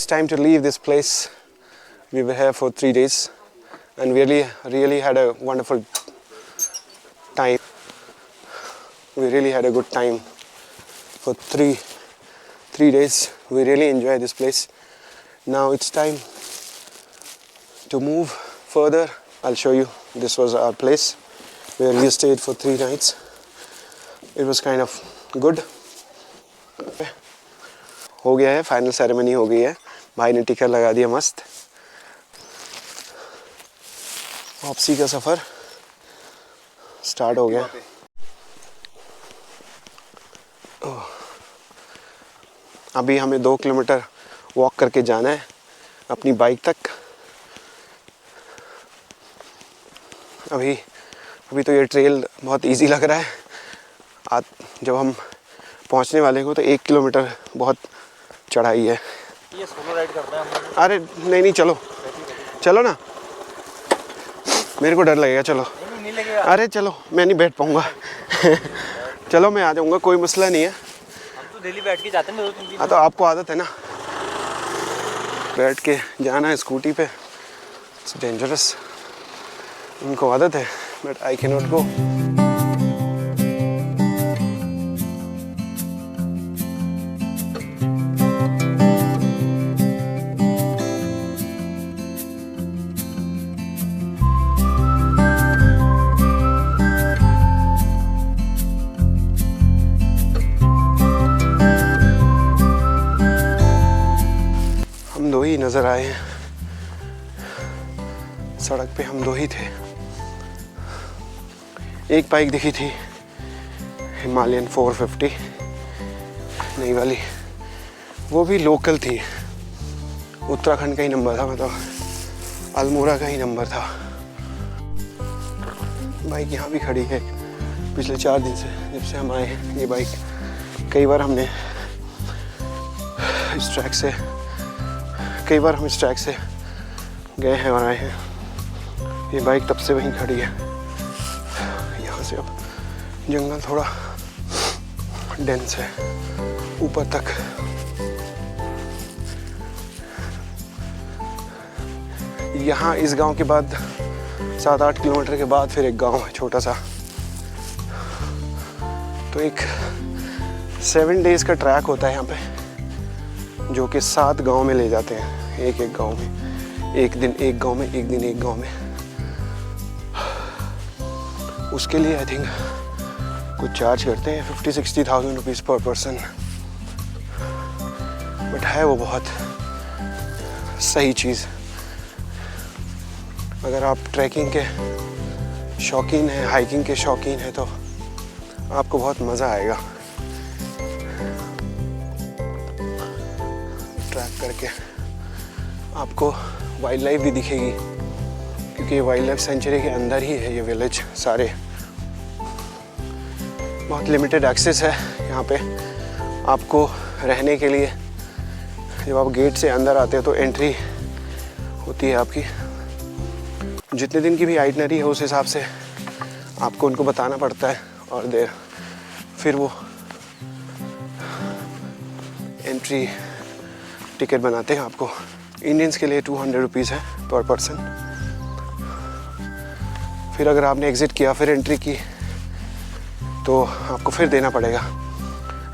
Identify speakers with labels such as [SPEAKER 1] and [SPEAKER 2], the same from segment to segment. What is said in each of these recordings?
[SPEAKER 1] It's time to leave this place. We were here for 3 days and really had a wonderful time. We really had a good time for three days. We really enjoy this place. Now it's time to move further. I'll show you. This was our place where we stayed for 3 nights. It was kind of good. हो गया है, final ceremony हो गई है. भाई ने ticket लगा दिया मस्त. वापसी का सफ़र स्टार्ट हो गया. अभी हमें 2 किलोमीटर वॉक करके जाना है अपनी बाइक तक. अभी तो ये ट्रेल बहुत इजी लग रहा है. जब हम पहुंचने वाले को तो 1 किलोमीटर बहुत चढ़ाई है.
[SPEAKER 2] ये सोलो राइड करना है हम.
[SPEAKER 1] अरे नहीं चलो ना. मेरे को डर लगेगा. चलो
[SPEAKER 2] नहीं लगेगा.
[SPEAKER 1] अरे चलो, मैं नहीं बैठ पाऊंगा. चलो मैं आ जाऊंगा, कोई मसला नहीं है.
[SPEAKER 2] हम तो डेली बैठ के जाते हैं 2-3 दिन.
[SPEAKER 1] हाँ तो आपको आदत है ना बैठ के जाना है स्कूटी पे. It's dangerous. उनको आदत है but I can not go. हम 2 ही नज़र आए हैं सड़क पे. हम 2 ही थे. एक बाइक दिखी थी हिमालयन 450 नई वाली. वो भी लोकल थी. उत्तराखंड का ही नंबर था, मतलब अल्मोड़ा का ही नंबर था. बाइक यहाँ भी खड़ी है पिछले 4 दिन से, जब से हम आए हैं. ये बाइक कई बार हम इस ट्रैक से गए हैं और आए हैं. ये बाइक तब से वहीं खड़ी है. यहाँ से अब जंगल थोड़ा डेंस है ऊपर तक. यहाँ इस गांव के बाद 7-8 किलोमीटर के बाद फिर एक गांव है छोटा सा. तो एक 7 डेज़ का ट्रैक होता है यहाँ पे, जो कि 7 गांव में ले जाते हैं. एक गांव में एक दिन एक गांव में, एक दिन एक गांव में. उसके लिए आई थिंक कुछ चार्ज करते हैं 50-60,000 रुपीज़ पर पर्सन. बट है वो बहुत सही चीज़. अगर आप ट्रैकिंग के शौकीन हैं, हाइकिंग के शौकीन हैं, तो आपको बहुत मज़ा आएगा ट्रैक करके. आपको वाइल्ड लाइफ भी दिखेगी क्योंकि ये वाइल्ड लाइफ सेंचुरी के अंदर ही है ये विलेज. सारे बहुत लिमिटेड एक्सेस है यहाँ पे आपको रहने के लिए. जब आप गेट से अंदर आते हो तो एंट्री होती है आपकी. जितने दिन की भी आइटनरी है उस हिसाब से आपको उनको बताना पड़ता है और फिर वो एंट्री टिकट बनाते हैं आपको. इंडियंस के लिए 200 रुपीज़ है पर पर्सन. फिर अगर आपने एग्ज़िट किया फिर एंट्री की तो आपको फिर देना पड़ेगा.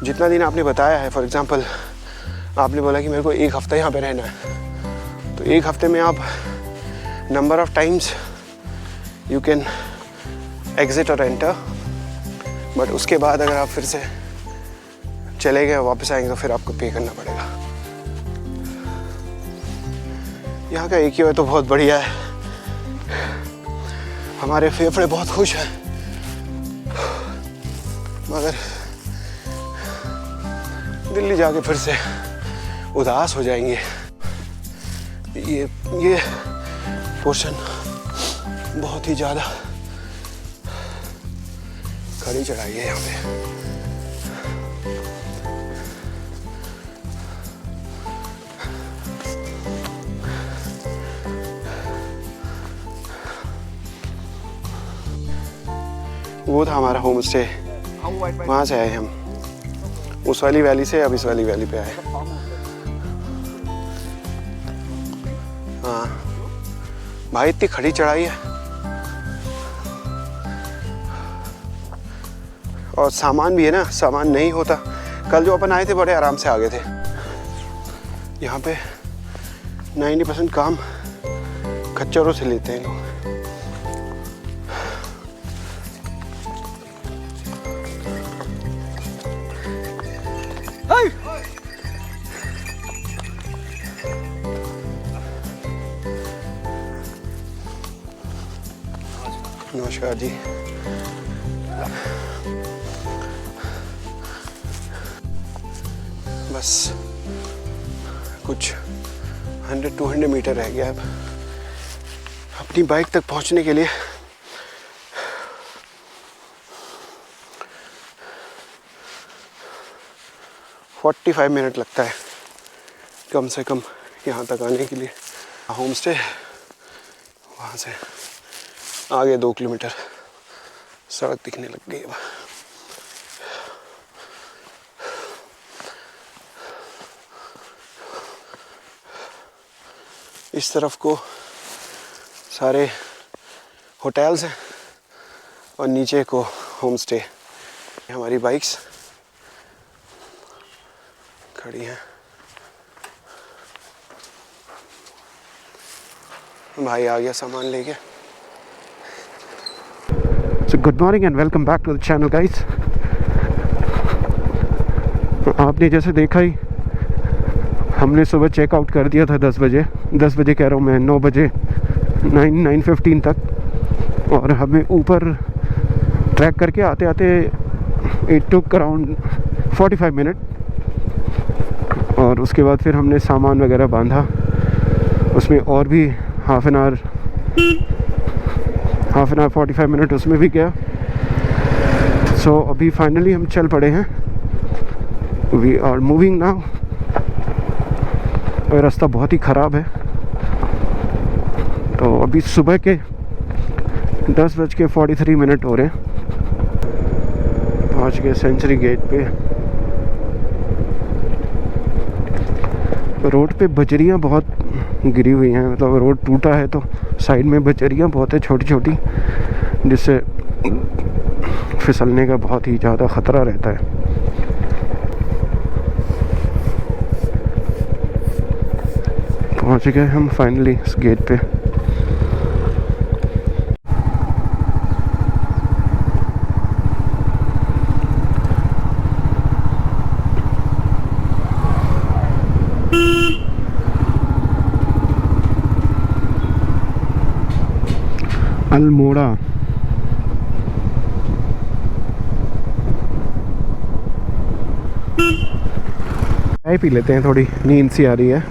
[SPEAKER 1] जितना दिन आपने बताया है, फॉर एग्ज़ाम्पल आपने बोला कि मेरे को 1 हफ़्ता यहाँ पे रहना है, तो 1 हफ़्ते में आप number of times you can exit और एंटर. बट उसके बाद अगर आप फिर से चले गए वापस आएंगे तो फिर आपको पे करना पड़ेगा. यहाँ का एक ही है तो बहुत बढ़िया है. हमारे फेफड़े बहुत खुश हैं, मगर दिल्ली जाके फिर से उदास हो जाएंगे. ये पोर्शन बहुत ही ज़्यादा खड़ी चढ़ाई है यहाँ पे. वो था हमारा होम स्टे. वहाँ से आए हम, उस वाली वैली से अब इस वाली वैली पे आए. हाँ भाई, इतनी खड़ी चढ़ाई है और सामान भी है ना, सामान नहीं होता। कल जो अपन आए थे बड़े आराम से आ गए थे। यहाँ पे 90% काम खच्चरों से लेते हैं लोग। नमस्कार जी। बस कुछ 100-200 मीटर रह गया अब अपनी बाइक तक पहुंचने के लिए। फोर्टी 45 मिनट लगता है कम से कम यहाँ तक आने के लिए। होम स्टे वहाँ से आगे 2 किलोमीटर सड़क दिखने लग गई अब। इस तरफ को सारे होटल्स हैं और नीचे को होम स्टे। हमारी बाइक्स खड़ी हैं। भाई आ गया सामान लेके। So good morning and welcome back to the channel guys। आपने जैसे देखा ही, हमने सुबह चेकआउट कर दिया था 10 बजे कह रहा हूँ मैं, 9 बजे 9:15 तक। और हमें ऊपर ट्रैक करके आते आते इट टुक अराउंड 45 मिनट। और उसके बाद फिर हमने सामान वगैरह बांधा, उसमें और भी हाफ एन आवर 45 मिनट उसमें भी गया। सो अभी फाइनली हम चल पड़े हैं। We are moving now. और रास्ता बहुत ही ख़राब है। तो अभी सुबह के 10:43 हो रहे हैं। पहुँच गए सेंचुरी गेट पे। रोड पे बजरियाँ बहुत गिरी हुई हैं, मतलब रोड टूटा है तो साइड में बजरियाँ बहुत है छोटी छोटी, जिससे फिसलने का बहुत ही ज़्यादा ख़तरा रहता है। पहुँच गए हम फाइनली इस गेट पे। अल्मोड़ा। चाय पी लेते हैं, थोड़ी नींद सी आ रही है।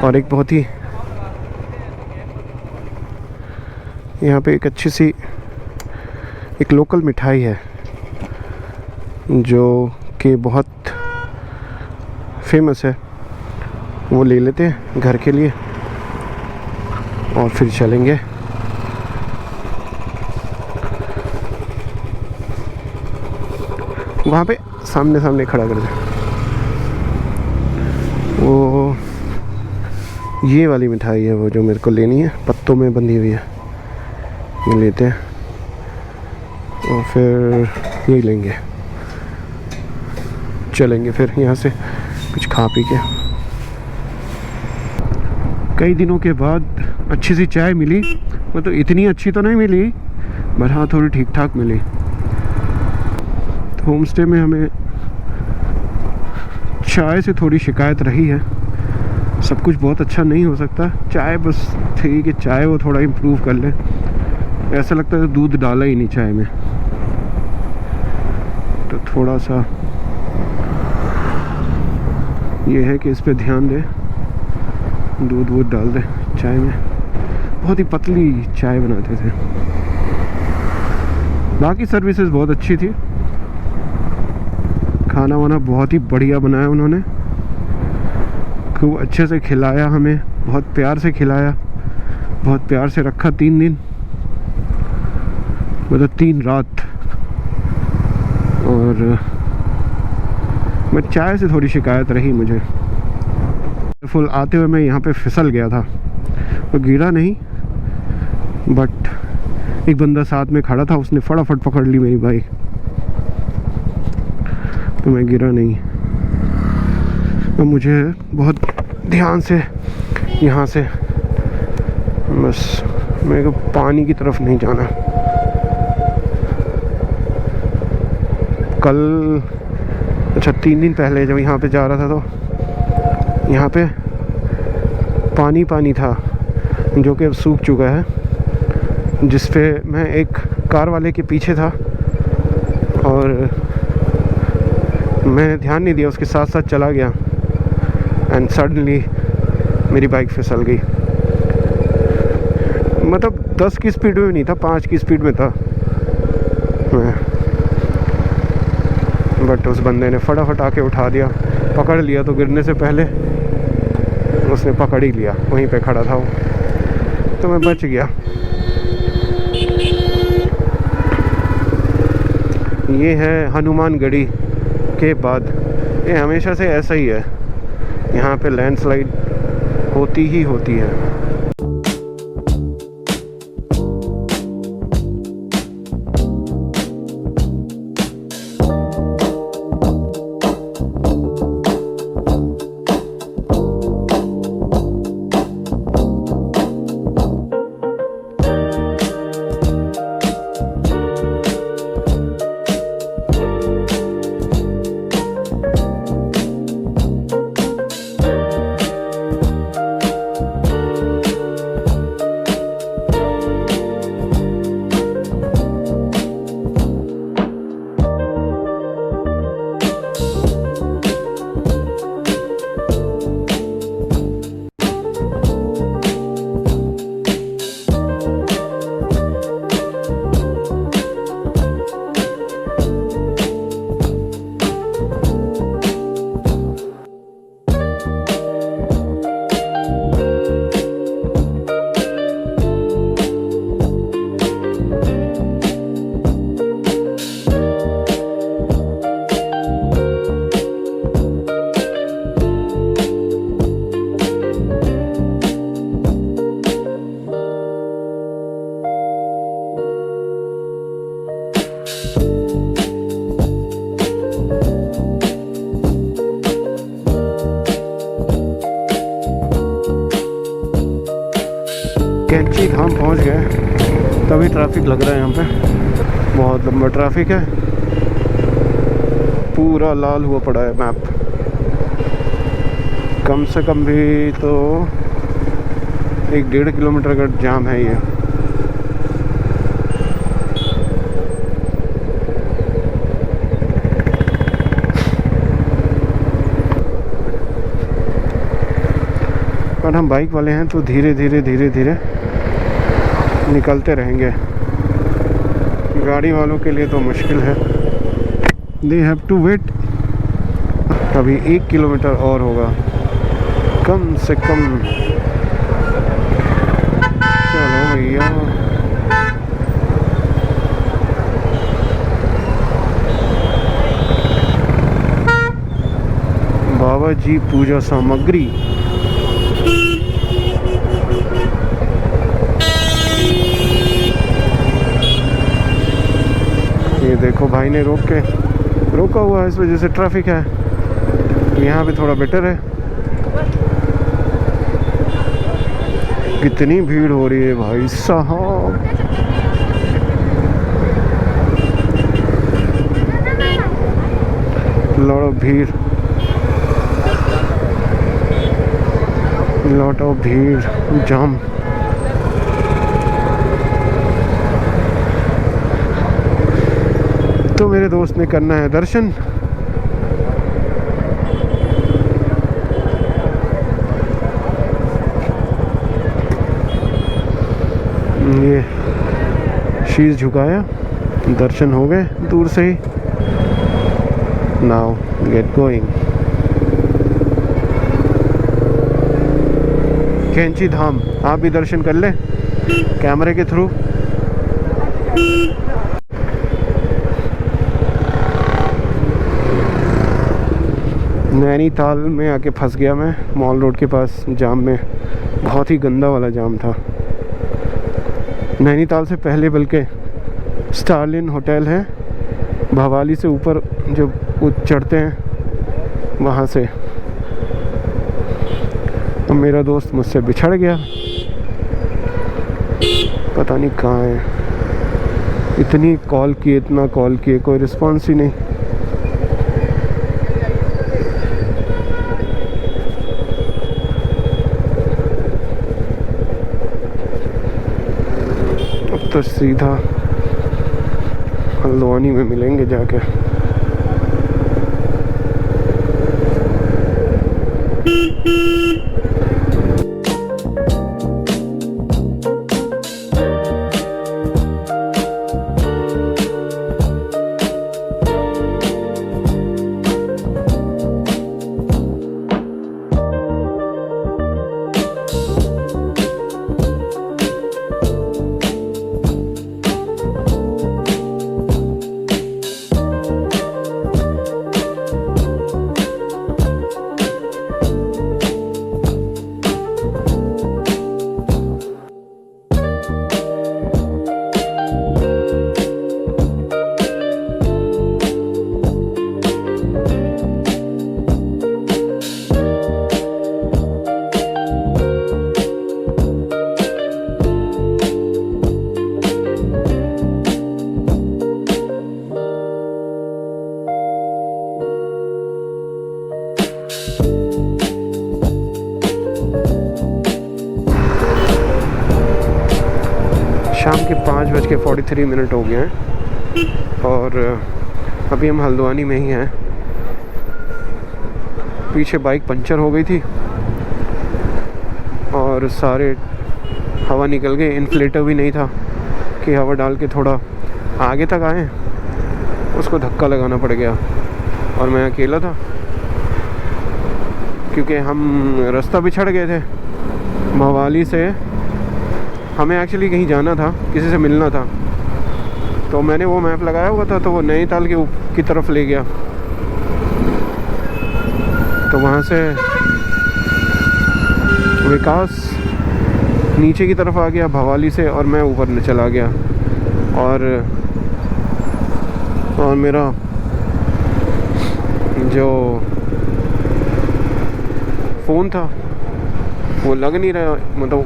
[SPEAKER 1] और एक बहुत ही यहाँ पे एक अच्छी सी एक लोकल मिठाई है जो कि बहुत फेमस है, वो ले लेते हैं घर के लिए और फिर चलेंगे। वहाँ पे सामने खड़ा कर दे। वो ये वाली मिठाई है वो जो मेरे को लेनी है, पत्तों में बंधी हुई है। ये लेते हैं और फिर यही लेंगे, चलेंगे फिर यहाँ से कुछ खा पी के। कई दिनों के बाद अच्छी सी चाय मिली, मतलब इतनी अच्छी तो नहीं मिली बट हाँ थोड़ी ठीक ठाक मिली। तो होम स्टे में हमें चाय से थोड़ी शिकायत रही है। सब कुछ बहुत अच्छा नहीं हो सकता, चाय बस ठीक है, चाय वो थोड़ा इम्प्रूव कर ले। ऐसा लगता है दूध डाला ही नहीं चाय में, तो थोड़ा सा ये है कि इस पे ध्यान दे, दूध वूध डाल दे चाय में। बहुत ही पतली चाय बनाते थे। बाकी सर्विसेज बहुत अच्छी थी, खाना वाना बहुत ही बढ़िया बनाया उन्होंने, खूब अच्छे से खिलाया हमें, बहुत प्यार से खिलाया, बहुत प्यार से रखा। 3 दिन मतलब 3 रात। और मैं चाय से थोड़ी शिकायत रही मुझे। फुल आते हुए मैं यहाँ पे फिसल गया था तो गिरा नहीं, बट एक बंदा साथ में खड़ा था, उसने फटाफट पकड़ ली मेरी बाइक, तो मैं गिरा नहीं। तो मुझे बहुत ध्यान से यहाँ से, बस मेरे को पानी की तरफ नहीं जाना। कल, अच्छा 3 दिन पहले जब यहाँ पे जा रहा था तो यहाँ पे पानी पानी था, जो कि अब सूख चुका है, जिस पे मैं एक कार वाले के पीछे था और मैंने ध्यान नहीं दिया, उसके साथ साथ चला गया एंड सडनली मेरी बाइक फिसल गई। मतलब 10 की स्पीड में नहीं था, 5 की स्पीड में था मैं, बट उस बंदे ने फटाफट आके उठा दिया, पकड़ लिया। तो गिरने से पहले उसने पकड़ ही लिया, वहीं पे खड़ा था वो, तो मैं बच गया। ये है हनुमानगढ़ी के बाद, ये हमेशा से ऐसा ही है, यहाँ पे लैंडस्लाइड होती ही होती है। कैंची धाम पहुंच गए, तभी ट्रैफिक लग रहा है यहाँ पे, बहुत लंबा ट्रैफिक है, पूरा लाल हुआ पड़ा है मैप। कम से कम भी तो 1-1.5 किलोमीटर का जाम है ये। पर हम बाइक वाले हैं तो धीरे धीरे धीरे धीरे निकलते रहेंगे, गाड़ी वालों के लिए तो मुश्किल है, दे हैव टू वेट। अभी 1 किलोमीटर और होगा कम से कम। चलो भैया, बाबा जी पूजा सामग्री। ये देखो भाई ने रोका हुआ है, इस वजह से ट्रैफिक है। यहाँ पे थोड़ा बेटर है। कितनी भीड़ हो रही है भाई साहब, लॉट ऑफ भीड़, लॉट ऑफ भीड़, जाम। तो मेरे दोस्त ने करना है दर्शन। ये शीश झुकाया, दर्शन हो गए दूर से ही। Now get going. कैंची धाम आप भी दर्शन कर ले कैमरे के थ्रू। नैनीताल में आके फंस गया मैं, मॉल रोड के पास जाम में। बहुत ही गंदा वाला जाम था। नैनीताल से पहले बल्कि स्टारलिन होटल है, भवाली से ऊपर जब चढ़ते हैं वहाँ से। अब मेरा दोस्त मुझसे बिछड़ गया, पता नहीं कहाँ है। इतनी कॉल किए, इतना कॉल किए, कोई रिस्पॉन्स ही नहीं। अब तो सीधा हल्द्वानी में मिलेंगे जाके। शाम के 5:43 हो गए हैं और अभी हम हल्द्वानी में ही हैं। पीछे बाइक पंचर हो गई थी और सारे हवा निकल गए। इन्फ्लेटर भी नहीं था कि हवा डाल के थोड़ा आगे तक आए, उसको धक्का लगाना पड़ गया। और मैं अकेला था क्योंकि हम रास्ता बिछड़ गए थे। भवाली से हमें एक्चुअली कहीं जाना था, किसी से मिलना था, तो मैंने वो मैप लगाया हुआ था तो वो नैनीताल की तरफ ले गया। तो वहाँ से विकास नीचे की तरफ आ गया भवाली से और मैं ऊपर चला गया। और मेरा जो फ़ोन था वो लग नहीं रहा, मतलब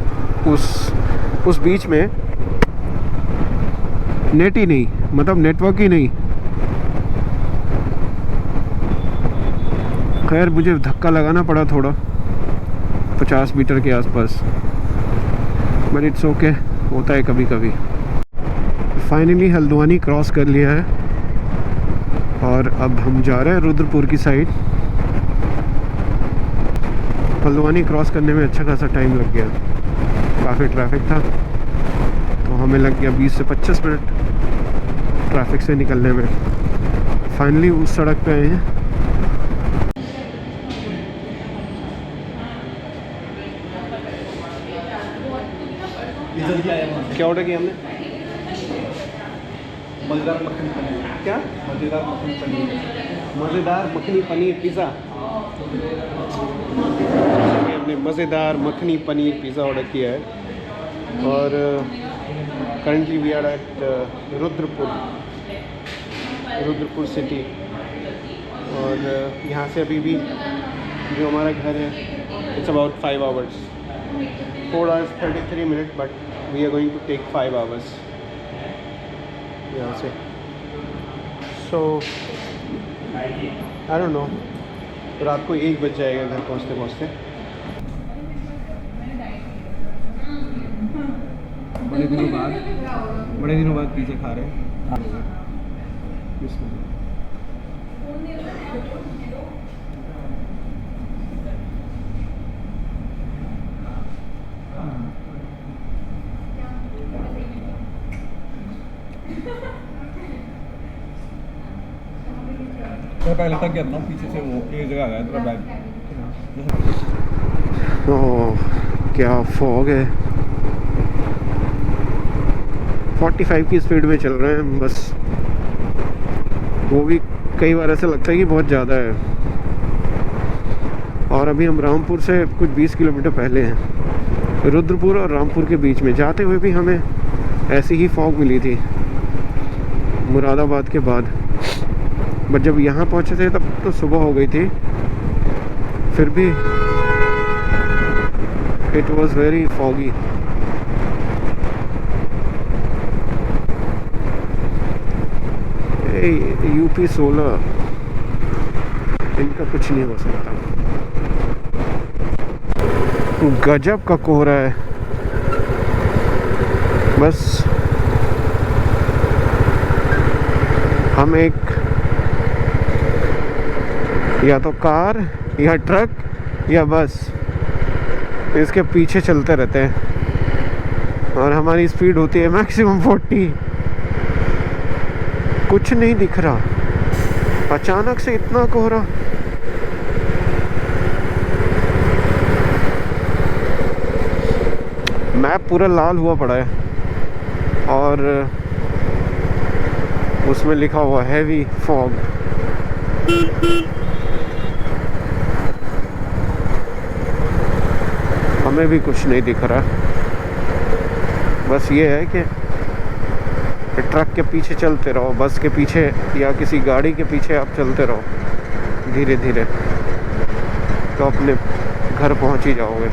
[SPEAKER 1] उस बीच में नेट ही नहीं, मतलब नेटवर्क ही नहीं। खैर मुझे धक्का लगाना पड़ा थोड़ा 50 मीटर के आसपास, बट इट्स ओके, होता है कभी कभी। फाइनली हल्द्वानी क्रॉस कर लिया है और अब हम जा रहे हैं रुद्रपुर की साइड। हल्द्वानी क्रॉस करने में अच्छा खासा टाइम लग गया, काफ़ी ट्रैफिक था, तो हमें लग गया 20 से 25 मिनट ट्रैफिक से निकलने में। फाइनली उस सड़क पे आए हैं। क्या ऑर्डर किया हमने?
[SPEAKER 3] मज़ेदार मक्खनी पनीर।
[SPEAKER 1] क्या?
[SPEAKER 3] मज़ेदार मक्खनी पनीर।
[SPEAKER 1] मज़ेदार मखनी पनीर पिज़्ज़ा। हमने मज़ेदार मखनी पनीर पिज़्ज़ा ऑर्डर किया है और currently we are at Rudrapur city. और यहाँ से अभी भी जो हमारा घर है it's about 5 hours, 4 hours 33 minutes, but we are going to take 5 hours यहाँ से। सो आई डोंट नो, रात को 1 बज जाएगा घर पहुँचते पहुँचते।
[SPEAKER 3] बड़े दिनों बाद पिज़्ज़ा खा रहे हैं। मैं पहले तक गया था पीछे से, वो एक जगह आ गया तेरा बैग।
[SPEAKER 1] ओह क्या फॉग है। 45 की स्पीड में चल रहे हैं हम बस, वो भी कई बार ऐसा लगता है कि बहुत ज़्यादा है। और अभी हम रामपुर से कुछ 20 किलोमीटर पहले हैं। रुद्रपुर और रामपुर के बीच में जाते हुए भी हमें ऐसी ही फॉग मिली थी मुरादाबाद के बाद। बट जब यहाँ पहुँचे थे तब तो सुबह हो गई थी, फिर भी it was very foggy. UP 16 इनका कुछ नहीं हो सकता। गजब का कोहरा है। बस हम एक या तो कार या ट्रक या बस इसके पीछे चलते रहते हैं और हमारी स्पीड होती है मैक्सिमम 40। कुछ नहीं दिख रहा, अचानक से इतना कोहरा। मैप पूरा लाल हुआ पड़ा है और उसमें लिखा हुआ हैवी फॉग। हमें भी कुछ नहीं दिख रहा। बस ये है कि ट्रक के पीछे चलते रहो, बस के पीछे या किसी गाड़ी के पीछे आप चलते रहो धीरे धीरे, तो अपने घर पहुंच ही जाओगे।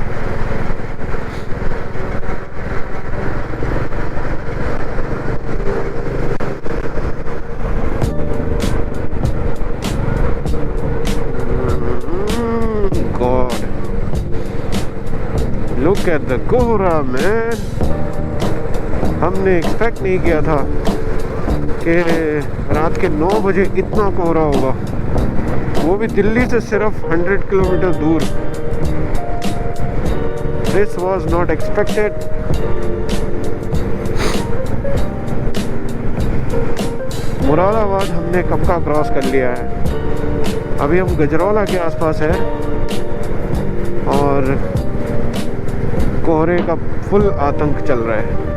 [SPEAKER 1] गॉड, लुक एट द कोहरा मैन। हमने एक्सपेक्ट नहीं किया था कि रात के 9 बजे इतना कोहरा होगा, वो भी दिल्ली से सिर्फ 100 किलोमीटर दूर। This was not expected. Moradabad हमने कब का क्रॉस कर लिया है। अभी हम गजरौला के आसपास है और कोहरे का फुल आतंक चल रहा है।